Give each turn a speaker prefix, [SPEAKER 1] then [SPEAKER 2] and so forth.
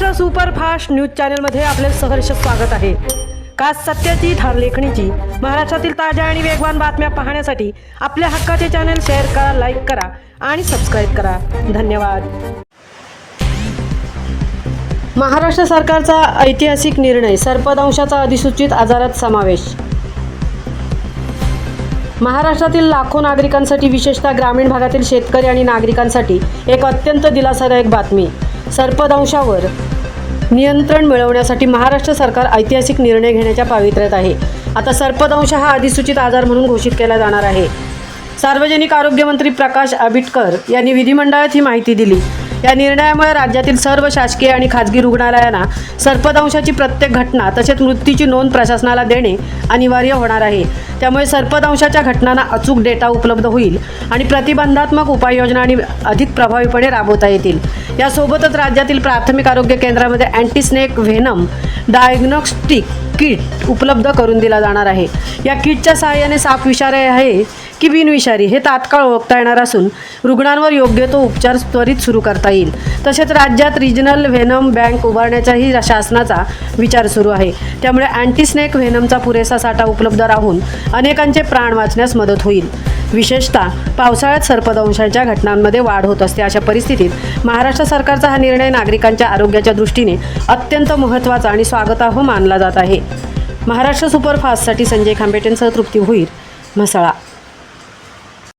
[SPEAKER 1] Maharashtra superfast news चॅनलमध्ये आपले सहर्ष स्वागत आहे। खास सत्याची ठार लेखणीची महाराष्ट्रातील ताज्या आणि वेगवान बातम्या पाहण्यासाठी आपल्या हक्काचे चॅनल शेअर करा, लाईक करा आणि सबस्क्राइब करा। धन्यवाद। महाराष्ट्र सरकारचा ऐतिहासिक निर्णय, सर्पदंशाचा अधिसूचित आजारात समावेश। महाराष्ट्रातील लाखो नागरिकांसाठी, विशेषतः ग्रामीण भागातील शेतकरी आणि नागरिकांसाठी एक अत्यंत दिलासादायक बातमी। सर्पदंशावर नियंत्रण मिळवण्यासाठी महाराष्ट्र सरकार ऐतिहासिक निर्णय घेण्याच्या पावित्र्यात आहे। आता सर्पदंश हा अधिसूचित आजार म्हणून घोषित केला जाणार आहे। सार्वजनिक आरोग्य मंत्री प्रकाश आंबेडकर यांनी विधिमंडळात ही माहिती दिली। या निर्णयामुळे राज्यातील सर्व शासकीय आणि खाजगी रुग्णालयांना सर्पदंशाची प्रत्येक घटना तसेच मृत्यूची नोंद प्रशासनाला देणे अनिवार्य होणार आहे। त्यामुळे सर्पदंशाच्या घटनांना अचूक डेटा उपलब्ध होईल आणि प्रतिबंधात्मक उपाययोजना आणि अधिक प्रभावीपणे राबवता येतील। यासोबतच राज्यातील प्राथमिक आरोग्य केंद्रामध्ये anti snake venom diagnostic kit उपलब्ध करून दिला जाणार आहे। या किटच्या सहाय्याने साप विषारी आहे की बिनविषारी हे तात्काळ ओळखता येणार असून रुग्णांवर योग्य तो उपचार त्वरित सुरू करता येईल। तसेच राज्यात रिजनल व्हेनम बँक उभारण्याचाही शासनाचा विचार सुरू आहे। त्यामुळे अँटी स्नेक व्हेनमचा पुरेसा साठा उपलब्ध राहून अनेकांचे प्राण वाचण्यास मदत होईल। विशेषतः पावसाळ्यात सर्पदंशाच्या घटनांमध्ये वाढ होत असते। अशा परिस्थितीत महाराष्ट्र सरकारचा हा निर्णय नागरिकांच्या आरोग्याच्या दृष्टीने अत्यंत महत्त्वाचा आणि स्वागतार्ह मानला जात आहे। महाराष्ट्र सुपरफास्टसाठी संजय खांबेटेंसह तृप्ती भोईर, म्हसळा।